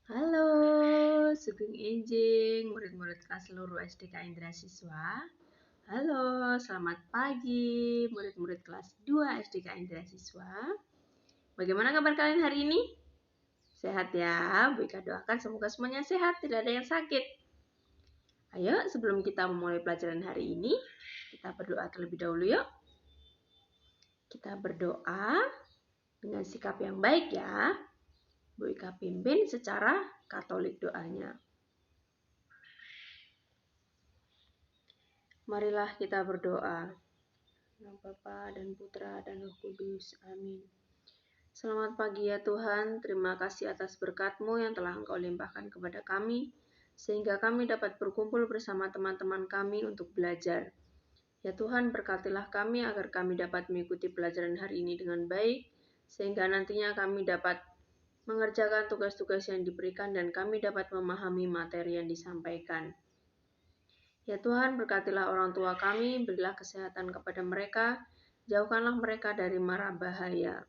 Halo, Sugeng Enjing, murid-murid kelas seluruh SDK Indra Siswa. Halo, selamat pagi, murid-murid kelas 2 SDK Indra Siswa. Bagaimana kabar kalian hari ini? Sehat ya, Bu Ika doakan semoga semuanya sehat, tidak ada yang sakit. Ayo, sebelum kita memulai pelajaran hari ini, kita berdoa terlebih dahulu yuk. Kita berdoa dengan sikap yang baik ya. Bu Ika pimpin secara Katolik doanya. Marilah kita berdoa. Nama Bapa dan Putra dan Roh Kudus. Amin. Selamat pagi ya Tuhan, terima kasih atas berkat-Mu yang telah Engkau limpahkan kepada kami, sehingga kami dapat berkumpul bersama teman-teman kami untuk belajar. Ya Tuhan, berkatilah kami agar kami dapat mengikuti pelajaran hari ini dengan baik, sehingga nantinya kami dapat mengerjakan tugas-tugas yang diberikan dan kami dapat memahami materi yang disampaikan. Ya Tuhan, berkatilah orang tua kami, berilah kesehatan kepada mereka, jauhkanlah mereka dari mara bahaya.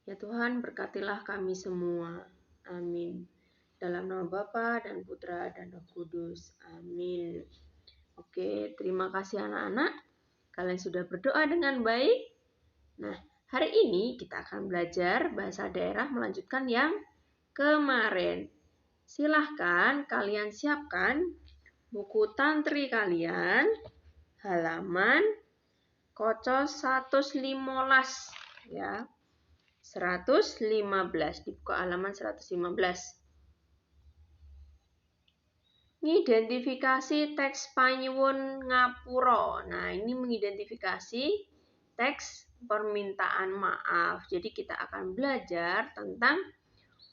Ya Tuhan, berkatilah kami semua. Amin. Dalam nama Bapa dan Putra dan Roh Kudus. Amin. Oke, terima kasih anak-anak. Kalian sudah berdoa dengan baik. Nah, hari ini kita akan belajar bahasa daerah melanjutkan yang kemarin. Silahkan kalian siapkan buku tantri kalian, halaman Koco 115 ya. 115 di buku halaman 115. Ngidentifikasi teks panyuwun ngapura. Nah, ini mengidentifikasi teks permintaan maaf. Jadi kita akan belajar tentang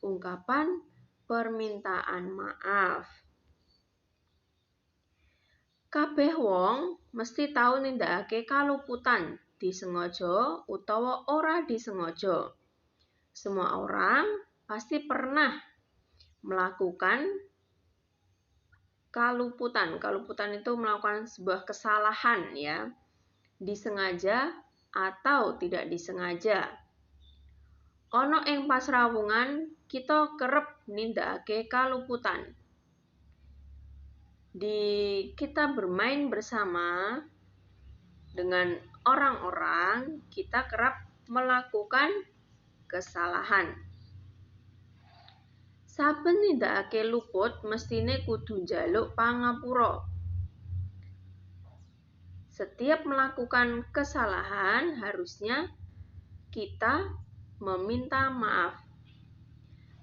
ungkapan permintaan maaf. Kabeh wong mesti tau nindakake kaluputan disengaja utawa ora disengaja. Semua orang pasti pernah melakukan kaluputan. Kaluputan itu melakukan sebuah kesalahan ya, disengaja atau tidak disengaja. Ono ing pasrawungan kita kerep nindakake kaluputan. Kita bermain bersama dengan orang-orang, kita kerap melakukan kesalahan. Saben nindakake luput mestine kudu njaluk pangapura. Setiap melakukan kesalahan harusnya kita meminta maaf.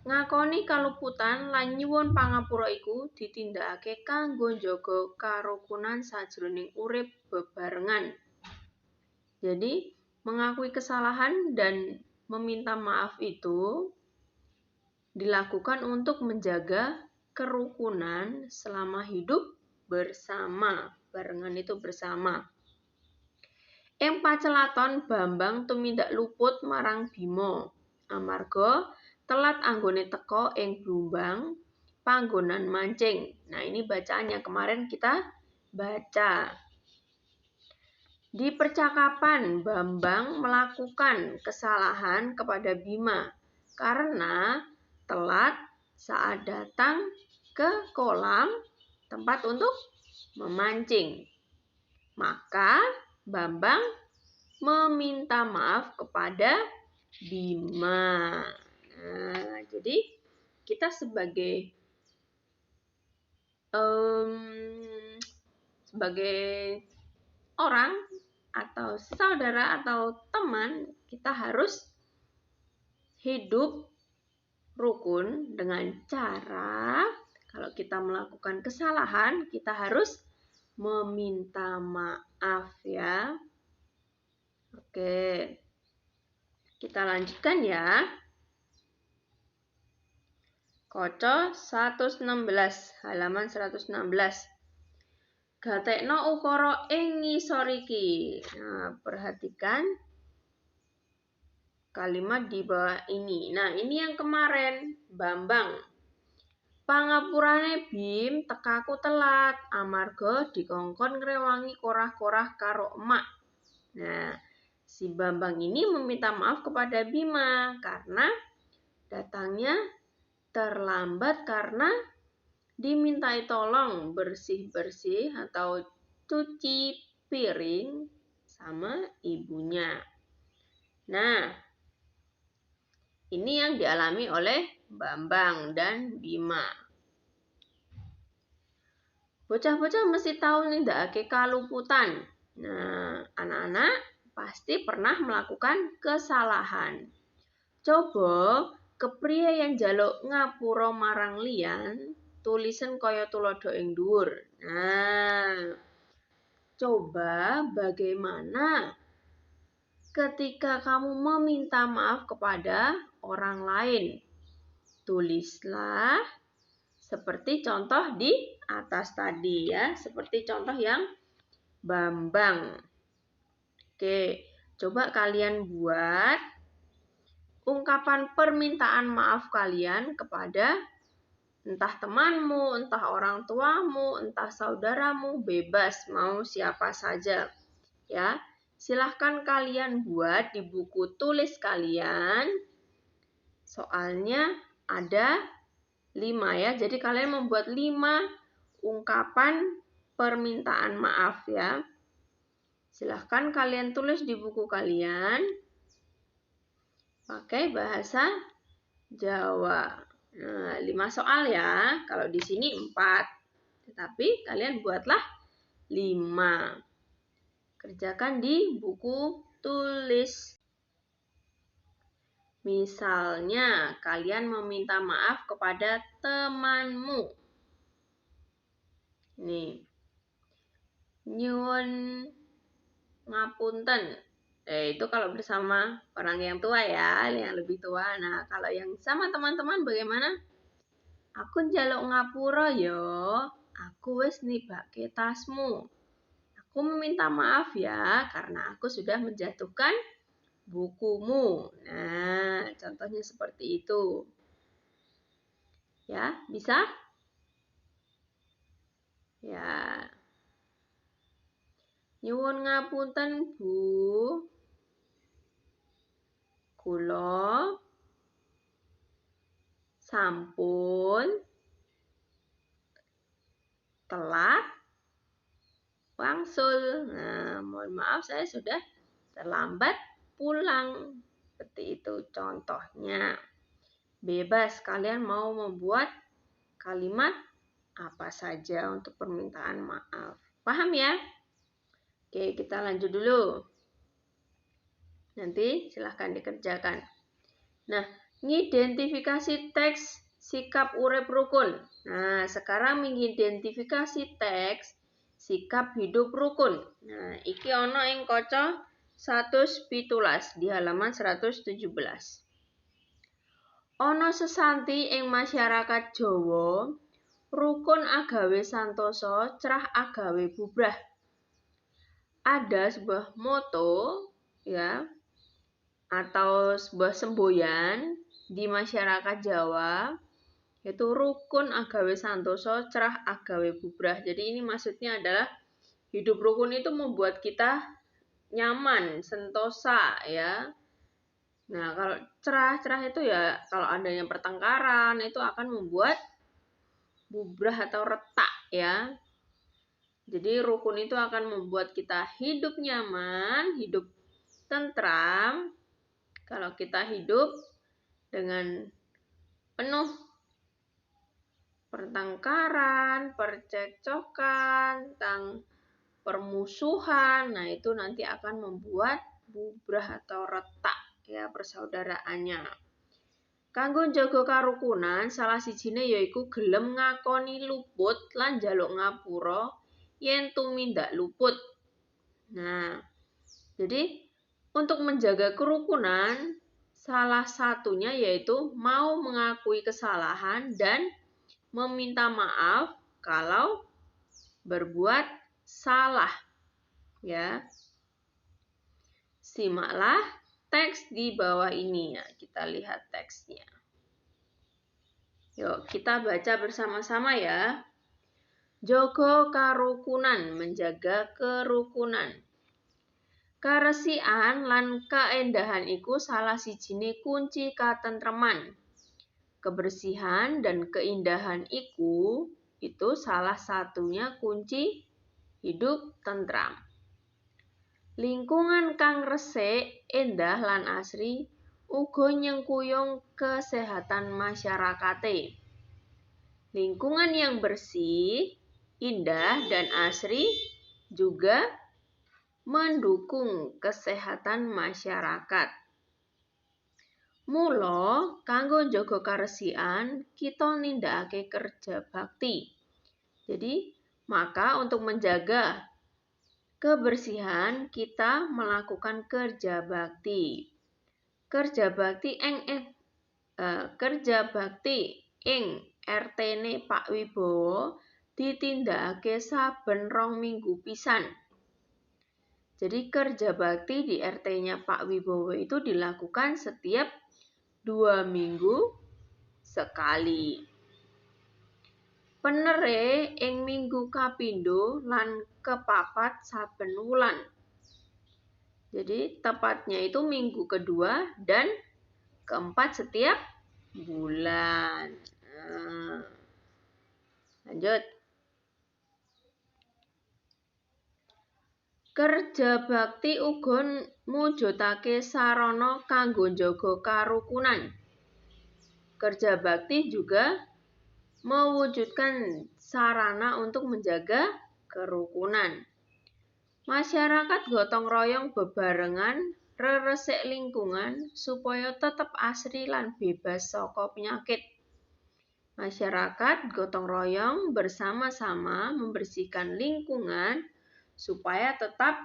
Ngakoni kaluputan lan nyuwun pangapura iku ditindakake kanggo njaga karukunan sajroning urip bebarengan. Jadi, mengakui kesalahan dan meminta maaf itu dilakukan untuk menjaga kerukunan selama hidup bersama. Barengan itu bersama. Ing pacelaton Bambang tumindak luput marang Bima amarga telat anggone teka ing blumbang panggonan mancing. Nah, ini bacaan yang kemarin kita baca. Di percakapan Bambang melakukan kesalahan kepada Bima karena telat saat datang ke kolam tempat untuk memancing. Maka Bambang meminta maaf kepada Bima. Nah, jadi kita sebagai orang atau saudara atau teman, kita harus hidup rukun dengan cara kalau kita melakukan kesalahan, kita harus meminta maaf ya. Oke. Kita lanjutkan ya. Koco 116, halaman 116. Gatekno ukara ing ngisor iki. Nah, perhatikan kalimat di bawah ini. Nah, ini yang kemarin, Bambang. Pangapurane Bim tekaku telat amarga dikongkon ngrewangi korah-korah karo emak. Nah, si Bambang ini meminta maaf kepada Bima karena datangnya terlambat karena dimintai tolong bersih-bersih atau cuci piring sama ibunya. Nah, ini yang dialami oleh Bambang dan Bima. Bocah-bocah mesti tahu nindakake kaluputan. Nah, anak-anak pasti pernah melakukan kesalahan. Coba kepriye yang njaluk ngapura marang liyan, tulisan kaya tulodo ing dhuwur. Nah, coba bagaimana ketika kamu meminta maaf kepada orang lain. Tulislah seperti contoh di atas tadi ya, seperti contoh yang Bambang. Oke, coba kalian buat ungkapan permintaan maaf kalian kepada entah temanmu, entah orang tuamu, entah saudaramu, bebas mau siapa saja. Ya, silahkan kalian buat di buku tulis kalian. Soalnya ada 5 ya. Jadi kalian membuat 5 ungkapan permintaan maaf ya. Silahkan kalian tulis di buku kalian pakai bahasa Jawa. Nah, 5 soal ya. Kalau di sini 4. Tetapi kalian buatlah 5. Kerjakan di buku tulis. Misalnya, kalian meminta maaf kepada temanmu. Nih. Nyuwun ngapunten. Itu kalau bersama orang yang tua ya, yang lebih tua. Nah, kalau yang sama teman-teman bagaimana? Aku njaluk ngapura yo. Aku wis nibake tasmu. Aku meminta maaf ya karena aku sudah menjatuhkan bukumu. Nah, contohnya seperti itu. Ya, bisa? Ya. Nyuwun ngapunten, Bu. Kula sampun telat wangsul. Nah, mohon maaf saya sudah terlambat pulang. Seperti itu contohnya. Bebas kalian mau membuat kalimat apa saja untuk permintaan maaf. Paham ya? Oke, kita lanjut dulu. Nanti silahkan dikerjakan. Nah, ngidentifikasi teks sikap urip rukun. Nah, sekarang mengidentifikasi teks sikap hidup rukun. Nah, iki ono ing kaca 117 di halaman 117. Ono sesanti ing masyarakat Jawa, rukun agawe santosa, cerah agawe bubrah. Ada sebuah moto ya atau sebuah semboyan di masyarakat Jawa yaitu rukun agawe santoso, cerah agawe bubrah. Jadi ini maksudnya adalah hidup rukun itu membuat kita nyaman, sentosa ya. Nah, kalau cerah itu ya kalau adanya pertengkaran itu akan membuat bubrah atau retak ya. Jadi rukun itu akan membuat kita hidup nyaman, hidup tentram. Kalau kita hidup dengan penuh pertengkaran, percekcokan, tentang permusuhan, nah itu nanti akan membuat bubrah atau retak ya persaudaraannya. Kanggo njaga karukunan, salah sijine yaiku gelem ngakoni luput lan njaluk ngapura yen tumindak luput. Nah, jadi untuk menjaga kerukunan, salah satunya yaitu mau mengakui kesalahan dan meminta maaf kalau berbuat salah. Ya. Simaklah teks di bawah ini ya. Kita lihat teksnya. Yuk, kita baca bersama-sama ya. Jogo karukunan, menjaga kerukunan. Karesikan lan kaendahan iku salah sijine kunci katentreman. kebersihan dan keindahan itu salah satunya kunci hidup tentram. Lingkungan kang resik, endah lan asri uga nyengkuyung kesehatan masyarakate. Lingkungan yang bersih, indah dan asri juga mendukung kesehatan masyarakat. Mula kanggo njaga karesikan kita nindakake kerja bakti. Jadi, maka untuk menjaga kebersihan kita melakukan kerja bakti. Kerja bakti ing RT-ne Pak Wibowo ditindakake saben 2 minggu pisan. Jadi kerja bakti di RT-nya Pak Wibowo itu dilakukan setiap 2 minggu sekali. Penere ing minggu kapindho lan kepapat saben wulan. Jadi tepatnya itu minggu kedua dan keempat setiap bulan. Lanjut. Kerja bakti uga mujudake sarana kanggo njaga karukunan. Kerja bakti juga mewujudkan sarana untuk menjaga kerukunan. Masyarakat gotong royong bebarengan reresik lingkungan supaya tetap asri lan bebas saka penyakit. Masyarakat gotong royong bersama-sama membersihkan lingkungan supaya tetap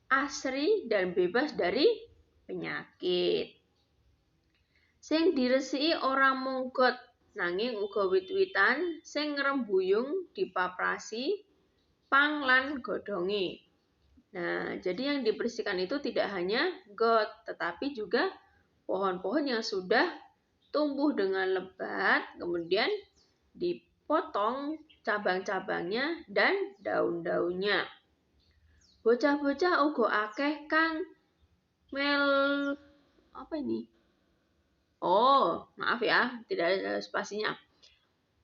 asri dan bebas dari penyakit. Sing diresiki ora mung got nanging uga wit-witan sing ngrembuyung dipaprasi pang lan godhonge. Nah, jadi yang dibersihkan itu tidak hanya got, tetapi juga pohon-pohon yang sudah tumbuh dengan lebat, kemudian dipotong cabang-cabangnya dan daun-daunnya. Bocah-bocah uga akeh kang maaf ya, tidak ada spasinya.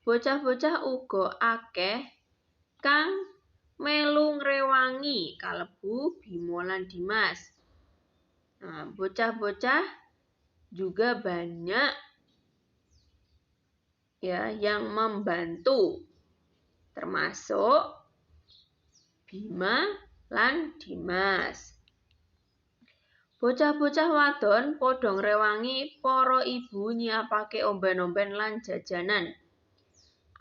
Bocah-bocah uga akeh kang melu ngrewangi kalebu Bimo lan Dimas. Nah, bocah-bocah juga banyak ya yang membantu, termasuk Bima lan Dimas. Bocah-bocah wadon padha ngrewangi para ibu nyiapake omben-omben lan jajanan.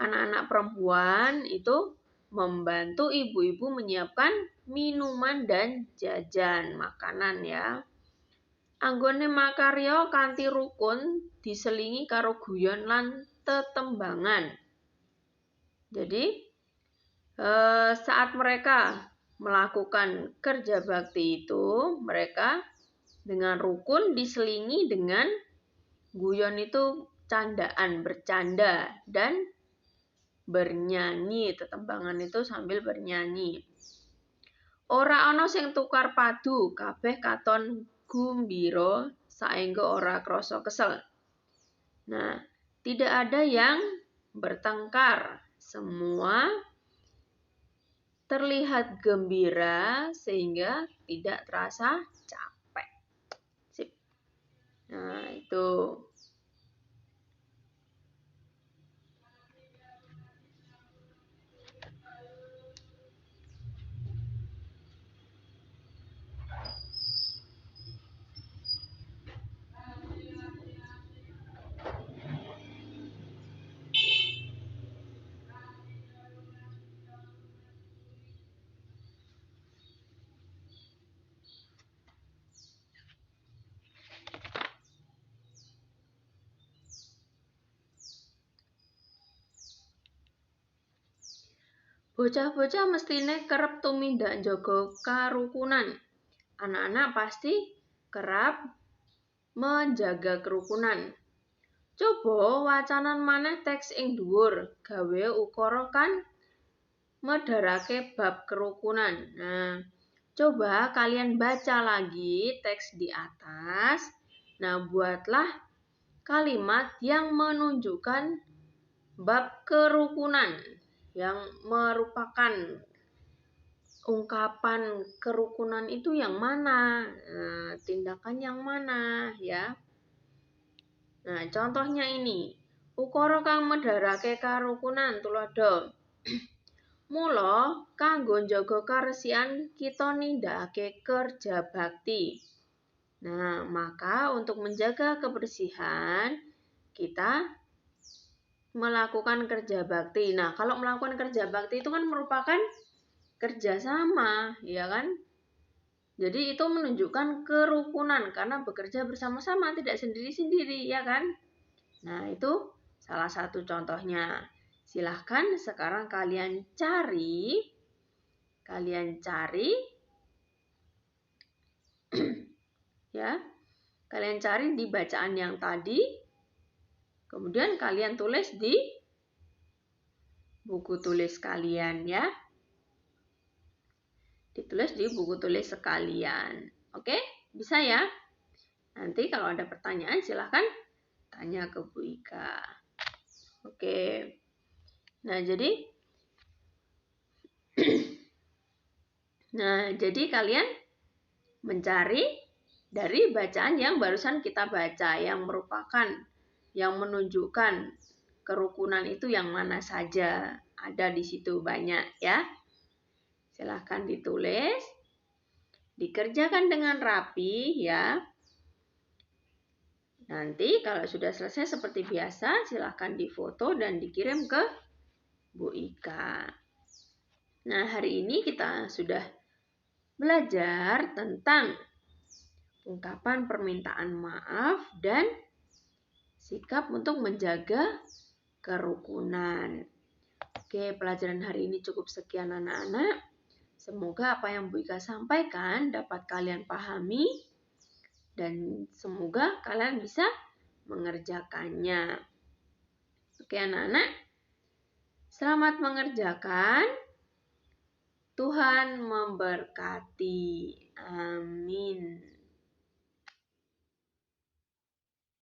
Anak-anak perempuan itu membantu ibu-ibu menyiapkan minuman dan jajan makanan ya. Anggone makarya kanthi rukun diselingi karo guyon lan tetembangan. Jadi saat mereka melakukan kerja bakti itu, mereka dengan rukun diselingi dengan guyon itu candaan, bercanda dan bernyanyi. Tetembangan itu sambil bernyanyi. Ora ana sing tukar padu, kabeh katon gumbira saengga ora krasa kesel. Nah, tidak ada yang bertengkar. Semua terlihat gembira sehingga tidak terasa capek. Sip. Nah, itu. Bocah-bocah mestine kerep tumindak njaga karukunan. Anak-anak pasti kerap menjaga kerukunan. Coba wacanan maneh teks ing dhuwur, gawe ukara kan medharake bab kerukunan. Nah, coba kalian baca lagi teks di atas. Nah, buatlah kalimat yang menunjukkan bab kerukunan, yang merupakan ungkapan kerukunan itu yang mana, tindakan yang mana ya. Nah, contohnya ini. Ukara kang medharake karukunan tuladha. Mula kanggo njaga karesikan kita nindakake kerja bakti. Nah, maka untuk menjaga kebersihan kita melakukan kerja bakti. Nah, kalau melakukan kerja bakti itu kan merupakan kerjasama, ya kan? Jadi itu menunjukkan kerukunan karena bekerja bersama-sama, tidak sendiri-sendiri, ya kan? Nah, itu salah satu contohnya. Silahkan sekarang kalian cari ya. Kalian cari di bacaan yang tadi. Kemudian kalian tulis di buku tulis kalian ya. Ditulis di buku tulis sekalian. Oke? Bisa ya? Nanti kalau ada pertanyaan silahkan tanya ke Bu Ika. Oke. Nah, jadi kalian mencari dari bacaan yang barusan kita baca, yang menunjukkan kerukunan itu yang mana saja. Ada di situ banyak ya. Silahkan ditulis. Dikerjakan dengan rapi ya. Nanti kalau sudah selesai seperti biasa, silahkan difoto dan dikirim ke Bu Ika. Nah, hari ini kita sudah belajar tentang ungkapan permintaan maaf dan sikap untuk menjaga kerukunan. Oke, pelajaran hari ini cukup sekian anak-anak. Semoga apa yang Bu Ika sampaikan dapat kalian pahami dan semoga kalian bisa mengerjakannya. Oke anak-anak, selamat mengerjakan. Tuhan memberkati. Amin.